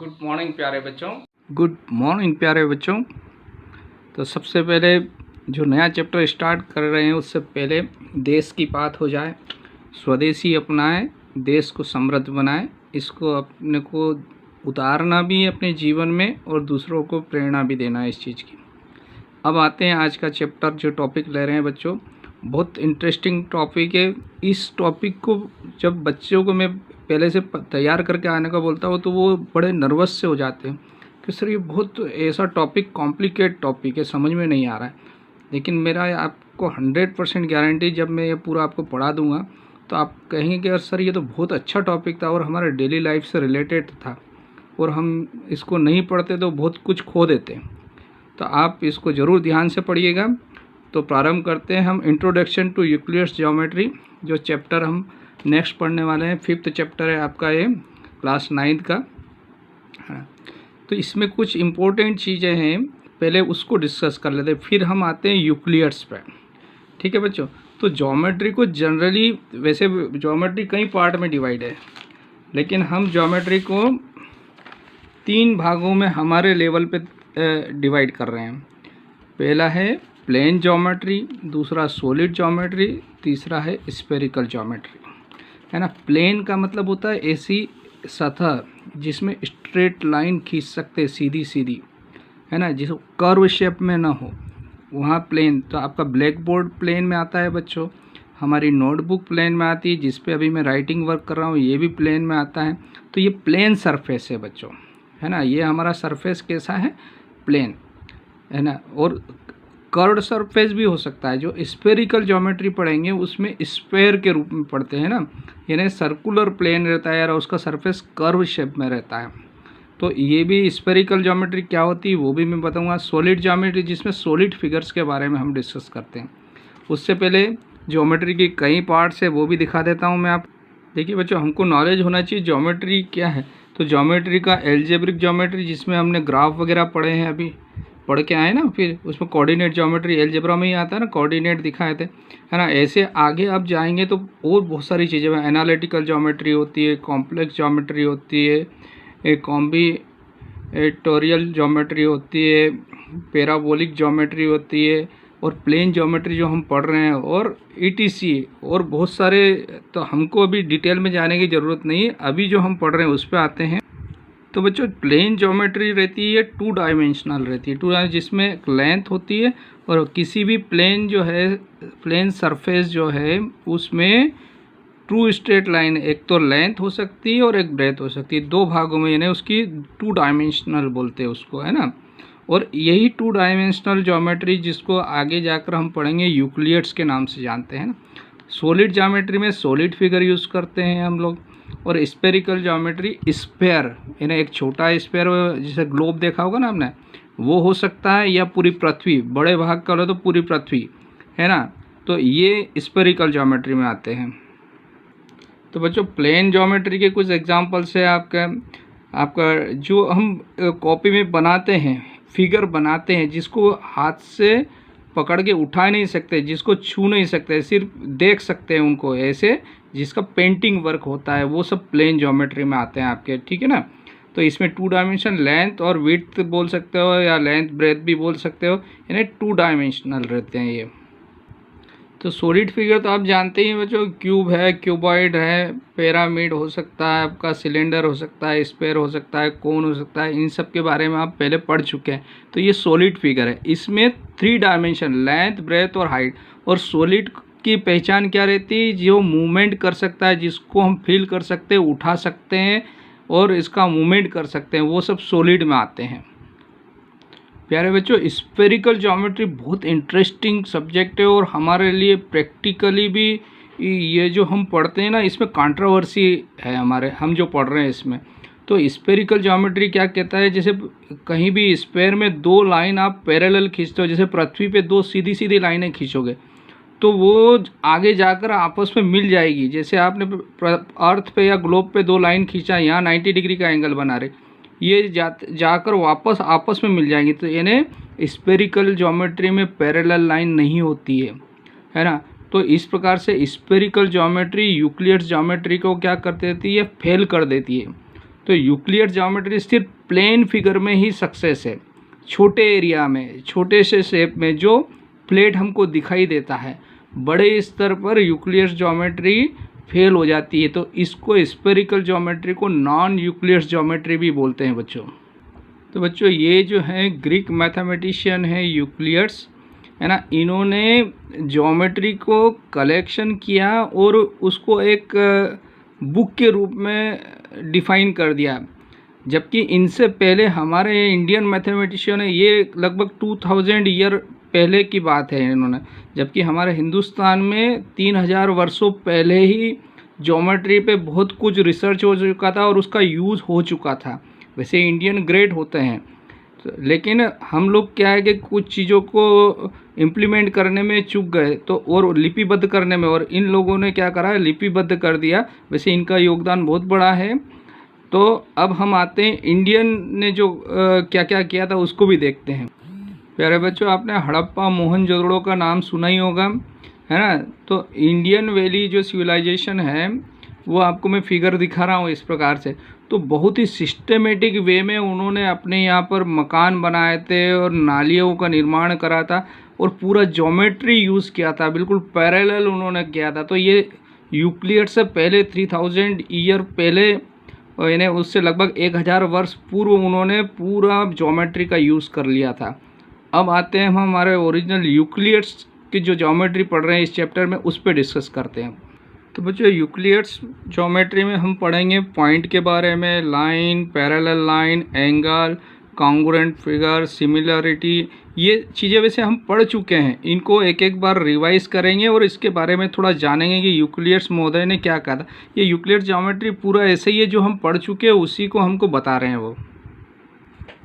Good morning प्यारे बच्चों। Good morning प्यारे बच्चों। तो सबसे पहले जो नया चैप्टर स्टार्ट कर रहे हैं उससे पहले देश की बात हो जाए। स्वदेशी अपनाएं, देश को समृद्ध बनाएं। इसको अपने को उतारना भी है अपने जीवन में और दूसरों को प्रेरणा भी देना है इस चीज़ की। अब आते हैं आज का चैप्टर, जो टॉपिक ले रहे हैं बच्चों, बहुत इंटरेस्टिंग टॉपिक है। इस टॉपिक को जब बच्चों को मैं पहले से तैयार करके आने का बोलता हूँ तो वो बड़े नर्वस से हो जाते हैं कि सर ये बहुत ऐसा टॉपिक, कॉम्प्लिकेट टॉपिक है, समझ में नहीं आ रहा है। लेकिन मेरा आपको 100% गारंटी, जब मैं ये पूरा आपको पढ़ा दूंगा तो आप कहेंगे कि यार सर ये तो बहुत अच्छा टॉपिक था और हमारे डेली लाइफ से रिलेटेड था और हम इसको नहीं पढ़ते तो बहुत कुछ खो देते। तो आप इसको ज़रूर ध्यान से पढ़िएगा। तो प्रारंभ करते हैं हम इंट्रोडक्शन टू यूक्लिड्स ज्योमेट्री, जो चैप्टर हम नेक्स्ट पढ़ने वाले हैं। 5th चैप्टर है आपका ये, क्लास 9th का। तो इसमें कुछ इम्पोर्टेंट चीज़ें हैं, पहले उसको डिस्कस कर लेते हैं, फिर हम आते हैं यूक्लिड्स पे। ठीक है बच्चों। तो ज्योमेट्री को जनरली, वैसे ज्योमेट्री कई पार्ट में डिवाइड है, लेकिन हम ज्योमेट्री को 3 भागों में हमारे लेवल पे डिवाइड कर रहे हैं। पहला है प्लेन ज्योमेट्री, दूसरा सॉलिड ज्योमेट्री, तीसरा है स्फेरिकल ज्योमेट्री। है ना। प्लेन का मतलब होता है ऐसी सतह जिसमें स्ट्रेट लाइन खींच सकते, सीधी सीधी, है ना, जिसको कर्व शेप में ना हो, वहाँ प्लेन। तो आपका ब्लैक बोर्ड प्लेन में आता है बच्चों, हमारी नोटबुक प्लेन में आती है, जिस पे अभी मैं राइटिंग वर्क कर रहा हूँ ये भी प्लेन में आता है। तो ये प्लेन सरफेस है बच्चों, है ना। ये हमारा सरफेस कैसा है, प्लेन, है ना। और कर्व्ड सरफेस भी हो सकता है। जो स्फेरिकल ज्योमेट्री पढ़ेंगे उसमें स्फेयर के रूप में पढ़ते हैं ना, यानी सर्कुलर प्लेन रहता है और उसका सरफेस कर्व शेप में रहता है। तो ये भी स्फेरिकल ज्योमेट्री क्या होती है वो भी मैं बताऊंगा। सॉलिड ज्योमेट्री, जिसमें सॉलिड फिगर्स के बारे में हम डिस्कस करते हैं। उससे पहले ज्योमेट्री की कई पार्ट्स है वो भी दिखा देता हूँ मैं आप। देखिए बच्चों, हमको नॉलेज होना चाहिए ज्योमेट्री क्या है। तो ज्योमेट्री का एल्जेब्रिक ज्योमेट्री, जिसमें हमने ग्राफ वगैरह पढ़े हैं, अभी पढ़ के आए ना, फिर उसमें कोऑर्डिनेट ज्योमेट्री एलजेब्रा में ही आता है ना, कोऑर्डिनेट दिखाए थे, है ना। ऐसे आगे आप जाएंगे तो और बहुत सारी चीज़ें, एनालिटिकल ज्योमेट्री होती है, कॉम्प्लेक्स ज्योमेट्री होती है, एक कॉम्बिनेटोरियल ज्योमेट्री होती है, पैराबोलिक ज्योमेट्री होती है, और प्लेन ज्योमेट्री जो हम पढ़ रहे हैं, और ETC और बहुत सारे। तो हमको अभी डिटेल में जाने की ज़रूरत नहीं है, अभी जो हम पढ़ रहे हैं उस पर आते हैं। तो बच्चों, प्लेन ज्योमेट्री रहती है 2 डायमेंशनल रहती है, 2 डायमेंशनल, जिसमें एक लेंथ होती है और किसी भी प्लेन जो है, प्लेन सरफेस जो है, उसमें 2 स्ट्रेट लाइन, एक तो लेंथ हो सकती है और एक ब्रेथ हो सकती है, 2 भागों में, यानी उसकी 2 डायमेंशनल बोलते हैं उसको, है ना। और यही 2 डायमेंशनल ज्योमेट्री, जिसको आगे जाकर हम पढ़ेंगे यूक्लिड्स के नाम से जानते हैं ना। सॉलिड ज्योमेट्री में सॉलिड फिगर यूज़ करते हैं हम लोग, और स्फेरिकल ज्योमेट्री स्फेयर, यानी एक छोटा स्फेयर, जैसे ग्लोब देखा होगा ना आपने, वो हो सकता है, या पूरी पृथ्वी, बड़े भाग का लो तो पूरी पृथ्वी, है ना। तो ये स्फेरिकल ज्योमेट्री में आते हैं। तो बच्चों, प्लेन ज्योमेट्री के कुछ एग्जांपल्स है आपका जो हम कॉपी में बनाते हैं, फिगर बनाते हैं, जिसको हाथ से पकड़ के उठा नहीं सकते, जिसको छू नहीं सकते, सिर्फ देख सकते हैं उनको, ऐसे जिसका पेंटिंग वर्क होता है, वो सब प्लेन ज्योमेट्री में आते हैं आपके। ठीक है ना। तो इसमें 2 डायमेंशन, लेंथ और विड्थ बोल सकते हो, या लेंथ ब्रेथ भी बोल सकते हो, यानी 2 डायमेंशनल रहते हैं ये। तो सॉलिड फिगर तो आप जानते ही बच्चों, क्यूब है, क्यूबॉइड है, पिरामिड हो सकता है आपका, सिलेंडर हो सकता है, स्फेयर हो सकता है, कोन हो सकता है, इन सब के बारे में आप पहले पढ़ चुके हैं। तो ये सॉलिड फिगर है, इसमें 3 डायमेंशन, लेंथ, ब्रेथ और हाइट। और सॉलिड की पहचान क्या रहती है, जो मूवमेंट कर सकता है, जिसको हम फील कर सकते हैं, उठा सकते हैं और इसका मूवमेंट कर सकते हैं, वो सब सॉलिड में आते हैं। प्यारे बच्चों, स्फेरिकल ज्योमेट्री बहुत इंटरेस्टिंग सब्जेक्ट है, और हमारे लिए प्रैक्टिकली भी ये जो हम पढ़ते हैं ना, इसमें कंट्रोवर्सी है हमारे, हम जो पढ़ रहे हैं इसमें। तो स्फेरिकल ज्योमेट्री क्या कहता है, जैसे कहीं भी स्फेयर में 2 लाइन आप पैरेलल खींचते हो, जैसे पृथ्वी पे 2 सीधी सीधी लाइनें खींचोगे तो वो आगे जाकर आपस में मिल जाएगी। जैसे आपने अर्थ पे या ग्लोब पे 2 लाइन खींचा, यहाँ 90 डिग्री का एंगल बना रहे, ये जाकर वापस आपस में मिल जाएंगी। तो यानी स्फेरिकल ज्योमेट्री में पैरेलल लाइन नहीं होती है ना। तो इस प्रकार से स्फेरिकल ज्योमेट्री यूक्लिड्स ज्योमेट्री को क्या कर देती है, फेल कर देती है। तो यूक्लिड ज्योमेट्री सिर्फ प्लेन फिगर में ही सक्सेस है, छोटे एरिया में, छोटे से शेप में जो प्लेट हमको दिखाई देता है, बड़े स्तर पर यूक्लियस ज्योमेट्री फेल हो जाती है। तो इसको स्फेरिकल ज्योमेट्री को नॉन यूक्लियस ज्योमेट्री भी बोलते हैं बच्चों। तो बच्चों ये जो है ग्रीक मैथमेटिशियन है यूक्लियस, है ना, इन्होंने ज्योमेट्री को कलेक्शन किया और उसको एक बुक के रूप में डिफाइन कर दिया। जबकि इनसे पहले हमारे इंडियन मैथमेटिशियन है, ये लगभग 2000 ईयर पहले की बात है इन्होंने, जबकि हमारे हिंदुस्तान में 3000 वर्षों पहले ही ज्योमेट्री पे बहुत कुछ रिसर्च हो चुका था और उसका यूज़ हो चुका था। वैसे इंडियन ग्रेट होते हैं, लेकिन हम लोग क्या है कि कुछ चीज़ों को इम्प्लीमेंट करने में चूक गए, तो और लिपिबद्ध करने में, और इन लोगों ने क्या करा, लिपिबद्ध कर दिया। वैसे इनका योगदान बहुत बड़ा है। तो अब हम आते हैं इंडियन ने जो क्या क्या किया था उसको भी देखते हैं। प्यारे बच्चों, आपने हड़प्पा मोहनजोदड़ो का नाम सुना ही होगा, है ना। तो इंडियन वैली जो सिविलाइजेशन है वो आपको मैं फिगर दिखा रहा हूँ इस प्रकार से। तो बहुत ही सिस्टमेटिक वे में उन्होंने अपने यहाँ पर मकान बनाए थे और नालियों का निर्माण करा था और पूरा ज्योमेट्री यूज़ किया था, बिल्कुल पैरेलल उन्होंने किया था। तो ये यूक्लिड से पहले 3000 ईयर पहले, यानी उससे लगभग 1000 वर्ष पूर्व उन्होंने पूरा ज्योमेट्री का यूज़ कर लिया था। अब आते हैं हम हमारे ओरिजिनल यूक्लिड्स की जो ज्योमेट्री पढ़ रहे हैं इस चैप्टर में, उस पर डिस्कस करते हैं। तो बच्चों यूक्लिड्स ज्योमेट्री में हम पढ़ेंगे पॉइंट के बारे में, line, parallel line, angle, congruent figure, similarity, ये चीज़ें वैसे हम पढ़ चुके हैं। इनको एक एक बार रिवाइज करेंगे और इसके बारे में थोड़ा जानेंगे कि यूक्लिड्स महोदय ने क्या कहा था। ये यूक्लिड्स ज्योमेट्री पूरा ऐसे ही है जो हम पढ़ चुके हैं, उसी को हमको बता रहे हैं वो।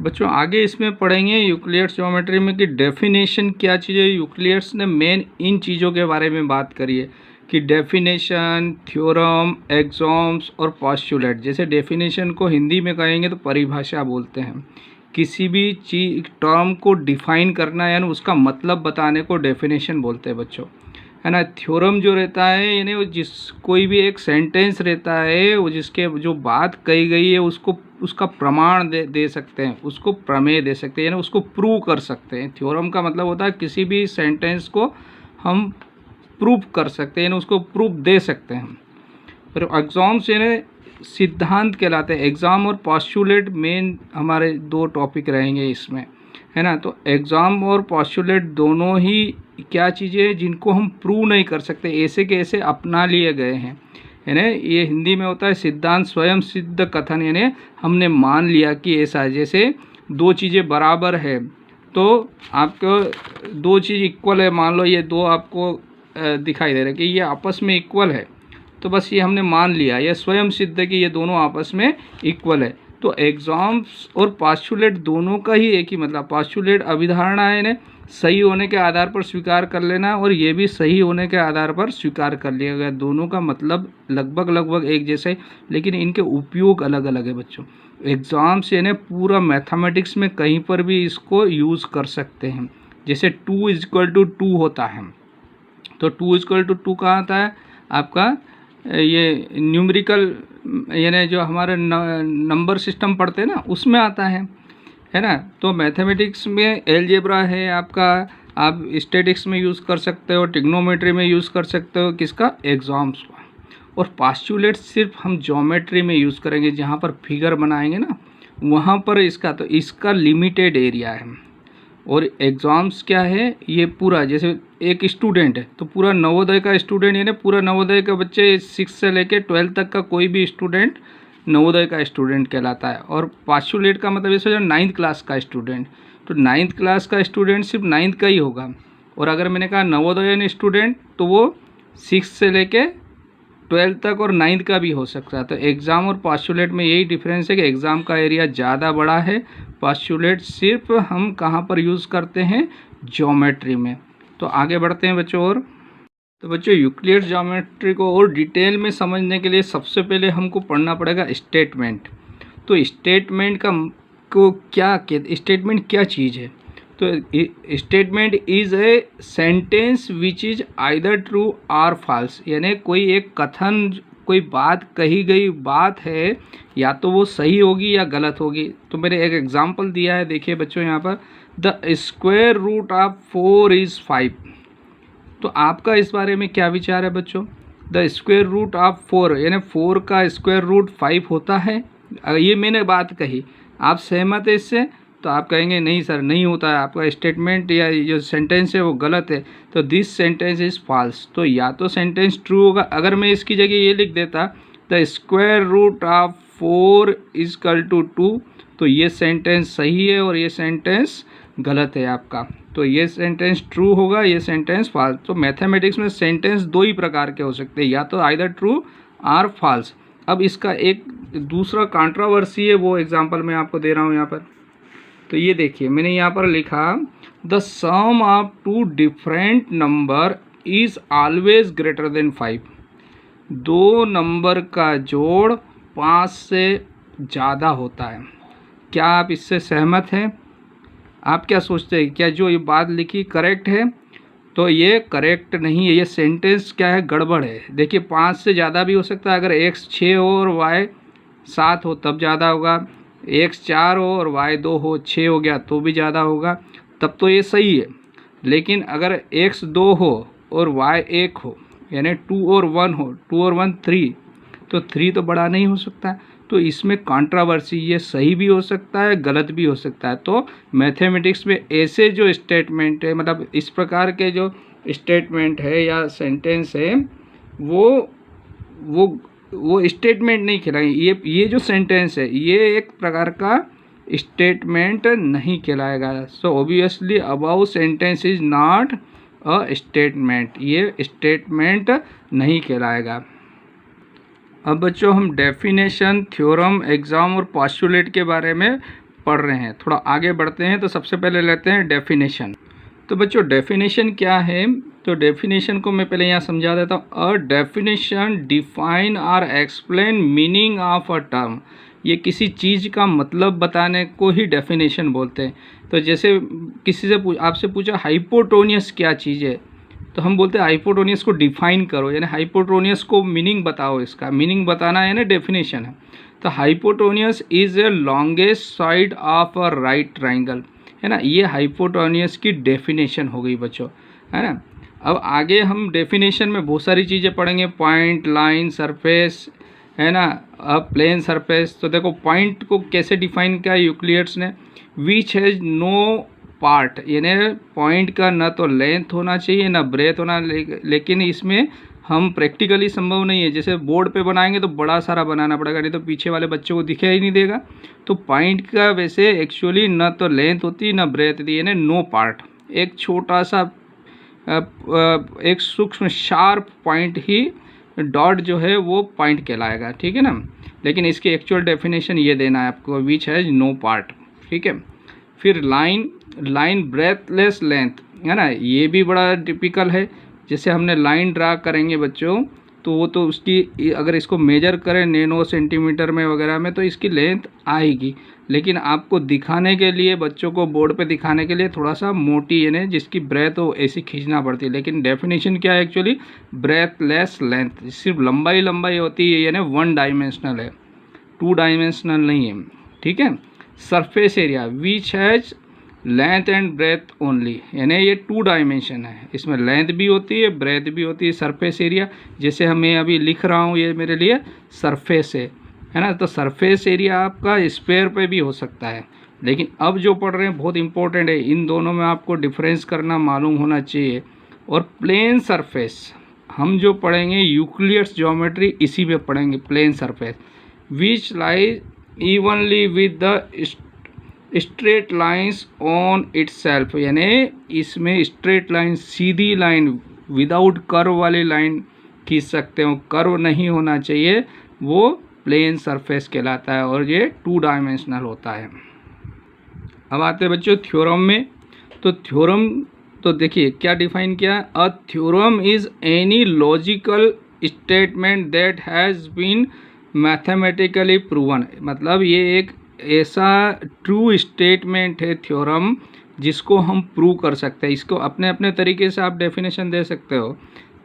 बच्चों आगे इसमें पढ़ेंगे यूक्लिड्स ज्योमेट्री में कि डेफिनेशन क्या चीज़ है। यूक्लिड्स ने मेन इन चीज़ों के बारे में बात करी है कि डेफिनेशन, थ्योरम, एक्सॉम्स और पोस्टुलेट। जैसे डेफिनेशन को हिंदी में कहेंगे तो परिभाषा बोलते हैं। किसी भी चीज टर्म को डिफाइन करना यानी उसका मतलब बताने को डेफिनेशन बोलते हैं बच्चों, है ना। थ्योरम जो रहता है यानी वो जिस कोई भी एक सेंटेंस रहता है वो जिसके जो बात कही गई है उसको उसका प्रमाण दे सकते हैं, उसको प्रमेय दे सकते हैं, यानी उसको प्रूव कर सकते हैं। थ्योरम का मतलब होता है किसी भी सेंटेंस को हम प्रूव कर सकते हैं, यानी उसको प्रूफ दे सकते हैं। फिर एग्जाम्स यानी सिद्धांत कहलाते हैं। एग्ज़ाम और पोस्टुलेट मेन हमारे दो टॉपिक रहेंगे इसमें, है ना। तो एग्ज़ाम और पोस्टुलेट दोनों ही क्या चीज़ें हैं जिनको हम प्रूव नहीं कर सकते, ऐसे के ऐसे अपना लिए गए हैं, है ना। ये हिंदी में होता है सिद्धांत स्वयं सिद्ध कथन, यानी हमने मान लिया कि ऐसा है। जैसे दो चीज़ें बराबर है तो आपको दो चीज़ इक्वल है, मान लो ये दो आपको दिखाई दे रहा है कि ये आपस में इक्वल है, तो बस ये हमने मान लिया, यह स्वयं सिद्ध है कि ये दोनों आपस में इक्वल है। तो एग्जाम्स और पोस्टुलेट दोनों का ही एक ही मतलब, पोस्टुलेट अभिधारणा है इन्हें सही होने के आधार पर स्वीकार कर लेना और ये भी सही होने के आधार पर स्वीकार कर लिया गया। दोनों का मतलब लगभग एक जैसे, लेकिन इनके उपयोग अलग अलग है बच्चों। एग्जाम्स यानी पूरा मैथमेटिक्स में कहीं पर भी इसको यूज़ कर सकते हैं। जैसे 2 = 2 होता है, तो 2 = 2 कहाँ आता है आपका, ये न्यूमेरिकल यानी जो हमारे नंबर सिस्टम पढ़ते हैं ना उसमें आता है ना। तो मैथमेटिक्स में एलजेब्रा है आपका, आप स्टैटिक्स में यूज़ कर सकते हो, ट्रिग्नोमेट्री में यूज़ कर सकते हो, किसका, एग्जाम्स का। और पोस्टुलेट सिर्फ हम ज्योमेट्री में यूज़ करेंगे, जहाँ पर फिगर बनाएंगे ना वहाँ पर इसका, तो इसका लिमिटेड एरिया है। और एग्ज़ाम्स क्या है, ये पूरा जैसे एक स्टूडेंट है तो पूरा नवोदय का स्टूडेंट, यानी पूरा नवोदय के बच्चे 6 से लेकर 12 तक का कोई भी स्टूडेंट नवोदय का स्टूडेंट कहलाता है। और पोस्टुलेट का मतलब इसे 9th क्लास का स्टूडेंट, तो 9th क्लास का स्टूडेंट सिर्फ 9th का ही होगा। और अगर मैंने कहा नवोदयन स्टूडेंट तो वो 6 से लेके 12 तक और 9th का भी हो सकता है। तो एग्ज़ाम और पोस्टुलेट में यही डिफरेंस है कि एग्ज़ाम का एरिया ज़्यादा बड़ा है, पोस्टुलेट सिर्फ हम कहाँ पर यूज़ करते हैं, ज्योमेट्री में। तो आगे बढ़ते हैं बच्चों। और तो बच्चों यूक्लिड्स ज्योमेट्री को और डिटेल में समझने के लिए सबसे पहले हमको पढ़ना पड़ेगा स्टेटमेंट। तो स्टेटमेंट को क्या कहते, स्टेटमेंट क्या चीज़ है। तो statement is a sentence which is either true और फॉल्स, यानी कोई एक कथन कोई बात कही गई बात है या तो वो सही होगी या गलत होगी। तो मैंने एक एग्जांपल दिया है, देखिए बच्चों यहाँ पर, the square root of 4 is 5। तो आपका इस बारे में क्या विचार है बच्चों? द स्क्वायर रूट ऑफ 4 यानी 4 का स्क्वायर रूट 5 होता है? अगर ये मैंने बात कही, आप सहमत है इससे? तो आप कहेंगे नहीं सर नहीं होता है, आपका स्टेटमेंट या जो सेंटेंस है वो गलत है, तो दिस सेंटेंस इज़ फॉल्स। तो या तो सेंटेंस ट्रू होगा, अगर मैं इसकी जगह ये लिख देता the square root of 4 is equal to 2, तो ये सेंटेंस सही है और ये सेंटेंस गलत है आपका। तो ये सेंटेंस ट्रू होगा, ये सेंटेंस फॉल्स। तो मैथमेटिक्स में सेंटेंस दो ही प्रकार के हो सकते हैं, या तो आइदर ट्रू और फॉल्स। अब इसका एक दूसरा कंट्रोवर्सी है, वो एग्जांपल मैं आपको दे रहा हूँ यहाँ पर। तो ये देखिए मैंने यहाँ पर लिखा the sum of two different number is always greater than 5। दो नंबर का जोड़ 5 से ज़्यादा होता है। क्या आप इससे सहमत हैं? आप क्या सोचते हैं, क्या जो ये बात लिखी करेक्ट है? तो ये करेक्ट नहीं है, ये सेंटेंस क्या है, गड़बड़ है। देखिए 5 से ज़्यादा भी हो सकता है, अगर x 6 हो और y 7 हो तब ज़्यादा होगा, x 4 हो और y 2 हो, 6 हो गया तो भी ज़्यादा होगा, तब तो ये सही है। लेकिन अगर x 2 हो और y 1 हो, यानी 2 और 1 हो, 2 और 1 3, तो 3 तो बड़ा नहीं हो सकता। तो इसमें कंट्रोवर्सी, ये सही भी हो सकता है गलत भी हो सकता है। तो मैथमेटिक्स में ऐसे जो स्टेटमेंट है, मतलब इस प्रकार के जो स्टेटमेंट है या सेंटेंस है, वो स्टेटमेंट नहीं कहलाएंगे। ये जो सेंटेंस है ये एक प्रकार का स्टेटमेंट नहीं कहलाएगा। So obviously above sentence is not a statement, ये स्टेटमेंट नहीं कहलाएगा। अब बच्चों हम डेफिनेशन, थ्योरम, एग्जाम और पोस्टुलेट के बारे में पढ़ रहे हैं। थोड़ा आगे बढ़ते हैं, तो सबसे पहले लेते हैं डेफिनेशन। तो बच्चों डेफिनेशन क्या है? तो डेफिनेशन को मैं पहले यहाँ समझा देता हूँ। अ डेफिनेशन डिफाइन और explain meaning of a term. ये किसी चीज़ का मतलब बताने को ही डेफिनेशन बोलते हैं। तो जैसे किसी से आपसे पूछा हाइपोटोनियस क्या चीज़ है, तो हम बोलते हैं हाइपोटोनियस को डिफाइन करो, यानी हाइपोटोनियस को मीनिंग बताओ, इसका मीनिंग बताना है ना डेफिनेशन है। तो hypotenuse is a longest side of a right triangle, है ना, ये हाइपोटोनियस की डेफिनेशन हो गई बच्चों, है ना। अब आगे हम डेफिनेशन में बहुत सारी चीज़ें पढ़ेंगे, पॉइंट, लाइन, सरफेस, है ना, अब प्लेन सरफेस। तो देखो पॉइंट को कैसे डिफाइन किया यूक्लिड्स ने, विच हैज़ नो पार्ट, यानी पॉइंट का ना तो लेंथ होना चाहिए ना ब्रेथ होना, लेकिन इसमें हम प्रैक्टिकली संभव नहीं है। जैसे बोर्ड पे बनाएंगे तो बड़ा सारा बनाना पड़ेगा, नहीं तो पीछे वाले बच्चों को दिखाई ही नहीं देगा। तो पॉइंट का वैसे एक्चुअली ना तो लेंथ होती ना ब्रेथ होती, यानी नो पार्ट, एक छोटा सा एक सूक्ष्म शार्प पॉइंट ही डॉट जो है वो पॉइंट कहलाएगा, ठीक है ना। लेकिन इसकी एक्चुअल डेफिनेशन ये देना है आपको, विच हैज़ नो पार्ट, ठीक है। फिर लाइन ब्रेथलेस लेंथ, है ना, ये भी बड़ा टिपिकल है। जैसे हमने लाइन ड्रा करेंगे बच्चों, तो वो तो उसकी अगर इसको मेजर करें नैनो सेंटीमीटर में वगैरह में तो इसकी लेंथ आएगी, लेकिन आपको दिखाने के लिए, बच्चों को बोर्ड पे दिखाने के लिए थोड़ा सा मोटी, यानी जिसकी ब्रेथ हो ऐसी खींचना पड़ती है। लेकिन डेफिनेशन क्या है एक्चुअली, ब्रेथलेस लेंथ, सिर्फ लंबाई होती है, यानी 1 डायमेंशनल है, 2 डायमेंशनल नहीं है, ठीक है। Surface area which has length and breadth only, यानी ये 2 डायमेंशन है, इसमें लेंथ भी होती है ब्रेथ भी होती है। सरफेस एरिया जैसे मैं अभी लिख रहा हूँ, ये मेरे लिए सरफेस है ना, तो सरफेस एरिया आपका स्क्वायर पे भी हो सकता है। लेकिन अब जो पढ़ रहे हैं बहुत इंपॉर्टेंट है, इन दोनों में आपको डिफरेंस करना मालूम होना चाहिए। और प्लेन सरफेस हम जो पढ़ेंगे यूक्लिड्स ज्योमेट्री, इसी पे पढ़ेंगे, plane surface which lies evenly with the straight lines on itself, यानी इसमें स्ट्रेट लाइन, सीधी लाइन, विदाउट कर्व वाली लाइन खींच सकते हो, कर्व नहीं होना चाहिए, वो प्लेन सरफेस कहलाता है और ये 2 डायमेंशनल होता है। अब आते हैं बच्चों थ्योरम में। तो थ्योरम तो देखिए क्या डिफाइन किया, a theorem is any logical statement that has been mathematically proven, मतलब ये एक ऐसा ट्रू स्टेटमेंट है थ्योरम जिसको हम प्रूव कर सकते हैं। इसको अपने अपने तरीके से आप डेफिनेशन दे सकते हो।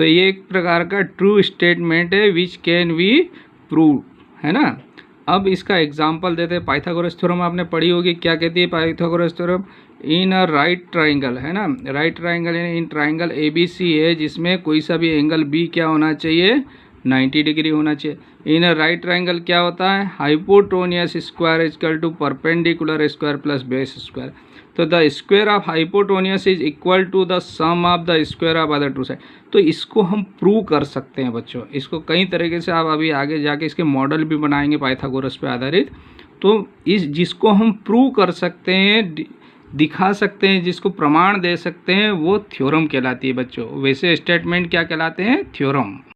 तो ये एक प्रकार का ट्रू स्टेटमेंट है विच कैन बी प्रूव, है ना। अब इसका एग्जाम्पल देते हैं। पाइथागोरस थ्योरम आपने पढ़ी होगी, क्या कहती है पाइथागोरस थ्योरम? इन अ राइट ट्राइंगल, है ना, राइट ट्राइंगल यानी इन ट्राइंगल ABC है जिसमें कोई सा भी एंगल B क्या होना चाहिए? 90 डिग्री होना चाहिए। इन अ राइट ट्राइंगल क्या होता है? Hypotenuse square equal to perpendicular square plus base square. तो the square of hypotenuse is equal to the sum of the square of other two side. तो इसको हम प्रूव कर सकते हैं बच्चों। इसको कई तरीके से आप अभी आगे जाके इसके मॉडल भी बनाएंगे पाइथागोरस पे आधारित। तो इस जिसको हम प्रूव कर सकते हैं, दिखा सकते हैं, जिसको प्रमाण दे सकते हैं, वो थ्योरम कहलाती है बच्चों। वैसे स्टेटमेंट क्या कहलाते हैं? थ्योरम।